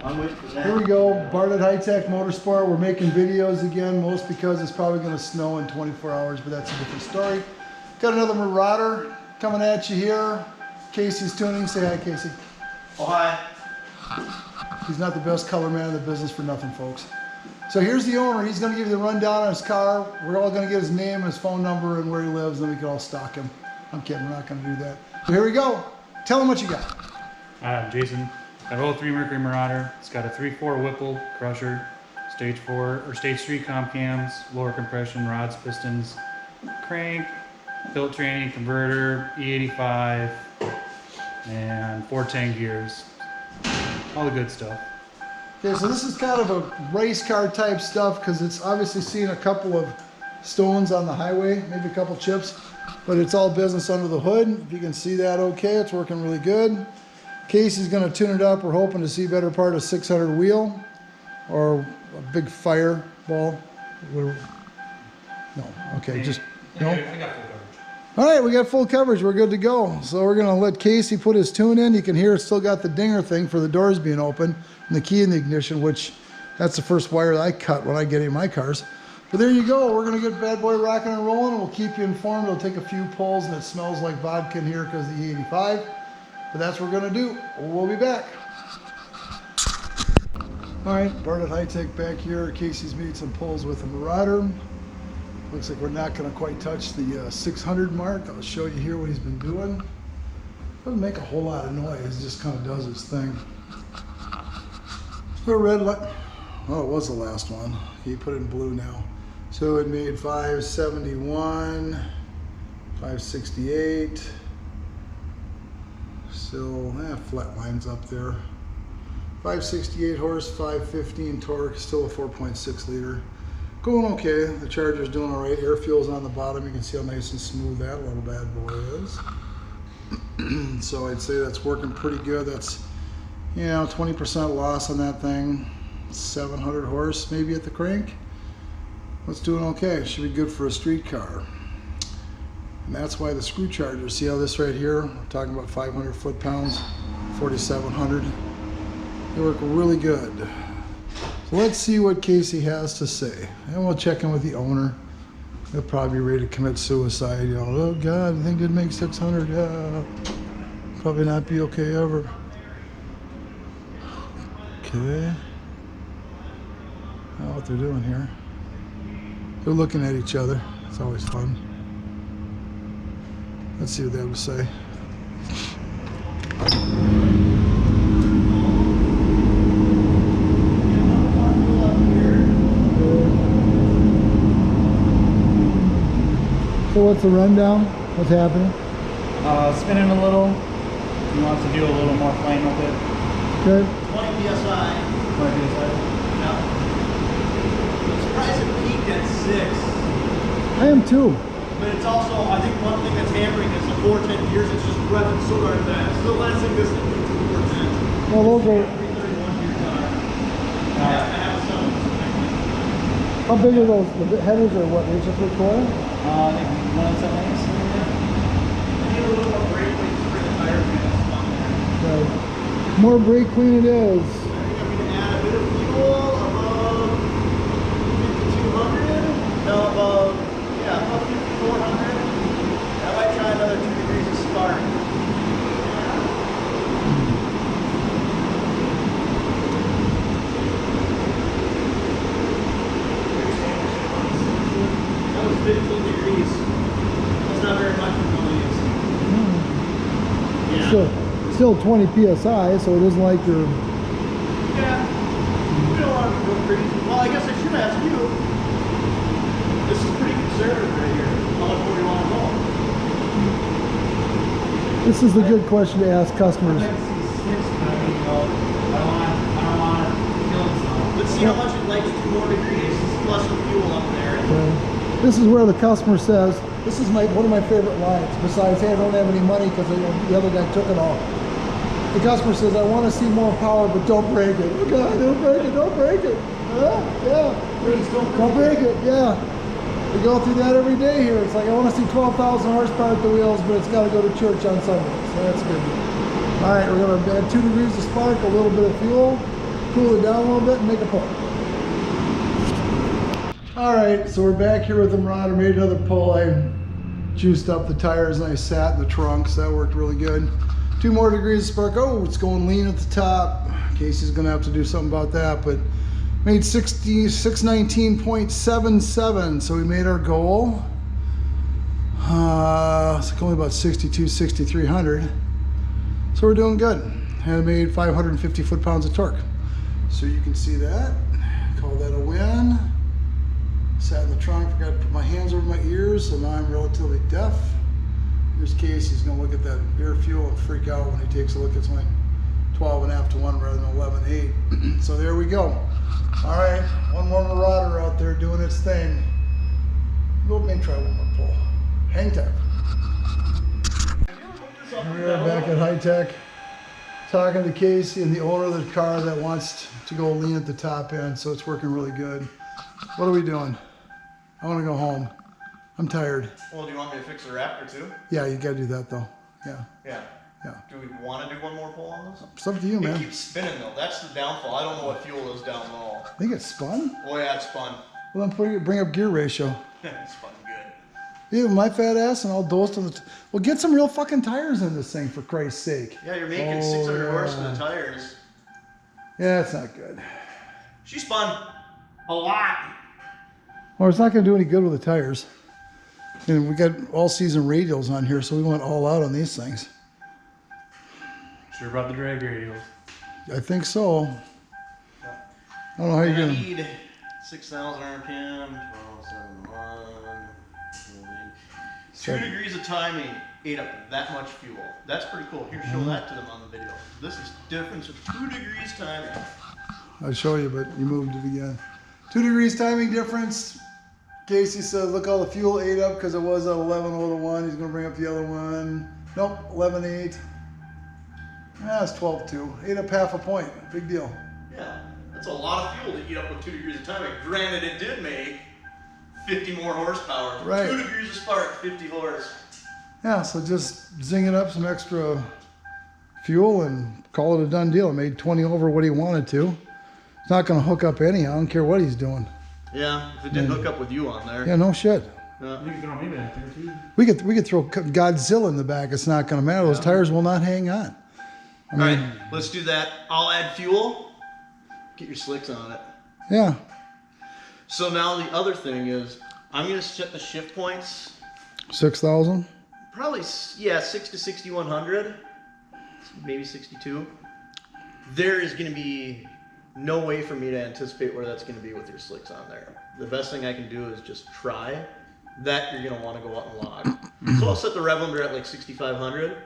I'm waiting for that. Here we go, Bartlett High Tech Motorsport. We're making videos again, most because it's probably going to snow in 24 hours, but that's a different story. Got another Marauder coming at you here. Casey's tuning. Say hi, Casey. Oh, hi. He's not the best color man in the business for nothing, folks. So here's the owner. He's going to give you the rundown on his car. We're all going to get his name, his phone number, and where he lives, and then we can all stalk him. I'm kidding. We're not going to do that. So here we go. Tell him what you got. Hi, I'm Jason. Got a 03 Merc Marauder. It's got a 3.4 whipple crusher, stage 3 comp cams, lower compression rods, pistons, crank, tilt training, converter, E85, and 410 gears. All the good stuff. Okay, so this is kind of a race car type stuff because it's obviously seen a couple of stones on the highway, maybe a couple chips, but it's all business under the hood. If you can see that okay, it's working really good. Casey's going to tune it up. We're hoping to see better part of 600 wheel or a big fireball. No, okay, just no. I got full coverage. All right, we got full coverage. We're good to go. So we're going to let Casey put his tune in. You can hear it's still got the dinger thing for the doors being open and the key in the ignition, which that's the first wire that I cut when I get in my cars. But there you go. We're going to get bad boy rocking and rolling. We'll keep you informed. It'll take a few pulls, and it smells like vodka in here because of the E85. But that's what we're going to do. We'll be back. All right, Bartlett High Tech back here. Casey's made some pulls with a Marauder. Looks like we're not going to quite touch the 600 mark. I'll show you here what he's been doing. Doesn't make a whole lot of noise. Just kind of does his thing. The red light. Oh, it was the last one. He put it in blue now. So it made 571, 568. Still, flat lines up there. 568 horse, 515 torque, still a 4.6 liter. Going okay. The Charger's doing all right. Air fuel's on the bottom. You can see how nice and smooth that little bad boy is. So I'd say that's working pretty good. That's, 20% loss on that thing. 700 horse maybe at the crank. It's doing okay. Should be good for a street car. And that's why the screw chargers, see how this right here, we're talking about 500 foot-pounds, 4,700. They work really good. So let's see what Casey has to say. And we'll check in with the owner. He'll probably be ready to commit suicide. Oh God, I think it'd make 600. Yeah, probably not be okay ever. Okay. I don't know what they're doing here. They're looking at each other. It's always fun. Let's see what they have to say. So what's the rundown? What's happening? Spinning a little. He wants to do a little more flame with it. Good. 20 PSI. 20 PSI. Yeah. I'm surprised it peaked at 6. I am too. But it's also, I think one thing that's hammering is the 410 gears. It's just revving so darn fast. So the last thing this thing is 410. Well, those are. 331 gears on it. I have some. How big are those? The headers are what? Inch and three-quarter? I think 107 inches. I need a little more brake weight for the tire fans on there. Right. More brake clean it is. I think I'm going to add a bit of fuel above 5,200. No, above 5,400. I might try another 2 degrees of spark. That was 15 degrees. That's not very much for millions. Yeah. Still 20 psi, so it isn't like you're. Yeah. We don't want to go crazy. Well, I guess I should ask you. This is pretty conservative right here. How much more do you want to go? This is the good question to ask customers. I don't want to kill it. Let's see how much it likes 2 more degrees plus the fuel up there. This is where the customer says, this is one of my favorite lines, besides, hey, I don't have any money because the other guy took it all. The customer says, I want to see more power, but don't break it. Oh God, don't break it, don't break it. Yeah. Please Don't break it, yeah. We go through that every day here. It's like, I want to see 12,000 horsepower at the wheels, but it's got to go to church on Sunday. So that's good. All right, we're going to add 2 degrees of spark, a little bit of fuel. cool it down a little bit and make a pull. All right, so we're back here with the Marauder, made another pull. I juiced up the tires and I sat in the trunk, so that worked really good. 2 more degrees of spark. Oh, it's going lean at the top. Casey's gonna have to do something about that, but made 619.77, so we made our goal. It's only about 6,300. So we're doing good. And made 550 foot-pounds of torque. So you can see that. Call that a win. Sat in the trunk, forgot to put my hands over my ears, so now I'm relatively deaf. Here's Casey, he's gonna look at that air fuel and freak out when he takes a look. It's only 12.5 to 1 rather than 11.8. So there we go. All right, one more Marauder out there doing its thing. We'll maybe try one more pull. Hang tight. We're back at High Tech, talking to Casey and the owner of the car that wants to go lean at the top end, so it's working really good. What are we doing? I want to go home. I'm tired. Well, do you want me to fix the Raptor too? Yeah, you gotta do that though. Yeah. Yeah. Yeah. Do we want to do one more pull on this? It's up to you, It man. keeps spinning though. That's the downfall. I don't know what fuel is down low. I think it's spun. Oh yeah, it's fun. Well, then bring up gear ratio. It's fun good. Yeah, my fat ass and all dosed on the. Well, get some real fucking tires in this thing for Christ's sake. Yeah, you're making 600 horse in the tires. Yeah, it's not good. She spun a lot. Well, it's not going to do any good with the tires. And we got all-season radials on here, so we went all out on these things. Sure about the drag radials. I think so. I don't know how you're I going to... need 6,000 RPM, 1271. 2 degrees of timing ate up that much fuel. That's pretty cool. Here, show that to them on the video. This is difference of 2 degrees timing. I'll show you, but you moved it again. 2 degrees timing difference. Casey said, look, all the fuel ate up because it was at 11.0 to 1. He's going to bring up the other one. Nope, 11.8. It's 12.2. Ate up half a point. Big deal. Yeah, that's a lot of fuel to eat up with 2 degrees of timing. Granted, it did make 50 more horsepower. Right. 2 degrees of spark, 50 horse. Yeah, so just zing it up some extra fuel and call it a done deal. It made 20 over what he wanted to. It's not going to hook up anyhow. I don't care what he's doing. Yeah, if it didn't hook up with you on there. Yeah, no shit. You can throw me back there too. We could throw Godzilla in the back. It's not going to matter. Those tires will not hang on. All right, let's do that. I'll add fuel. Get your slicks on it. Yeah. So now the other thing is, I'm going to set the shift points. 6,000. Probably, yeah, 6 to 6,100. Maybe 62. There is going to be no way for me to anticipate where that's going to be with your slicks on there. The best thing I can do is just try. That you're going to want to go out and log. So I'll set the rev limiter at like 6,500,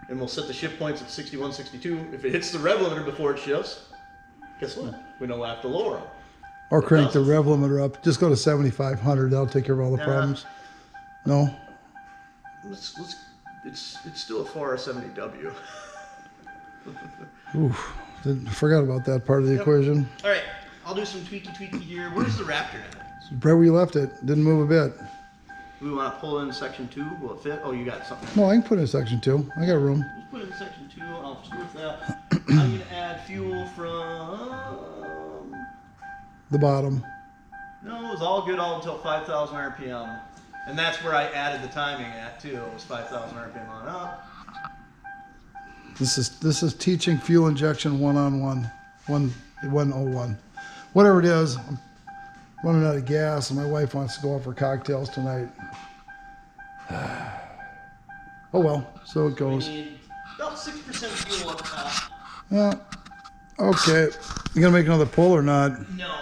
and we'll set the shift points at 61, 62. If it hits the rev limiter before it shifts, guess what? We know we'll have to lower them. Or crank the rev limiter up. Just go to 7,500. That'll take care of all the problems. No? It's still a 4R70W. Oof. Forgot about that part of the equation. All right, I'll do some tweaky here. Where's the Raptor at? Right where you left it. Didn't move a bit. We want to pull in section 2. Will it fit? Oh, you got something. No, I can put it in section 2. I got room. Let's put it in section 2. I'll smooth that. I'm going to add fuel from... The bottom. No, it was all good all until 5,000 RPM. And that's where I added the timing at, too. It was 5,000 RPM on up. This is teaching fuel injection 101. Whatever it is, I'm running out of gas and my wife wants to go out for cocktails tonight. Oh well, so it goes. We need about 6% fuel up top. Yeah. Okay. You gonna make another pull or not? No.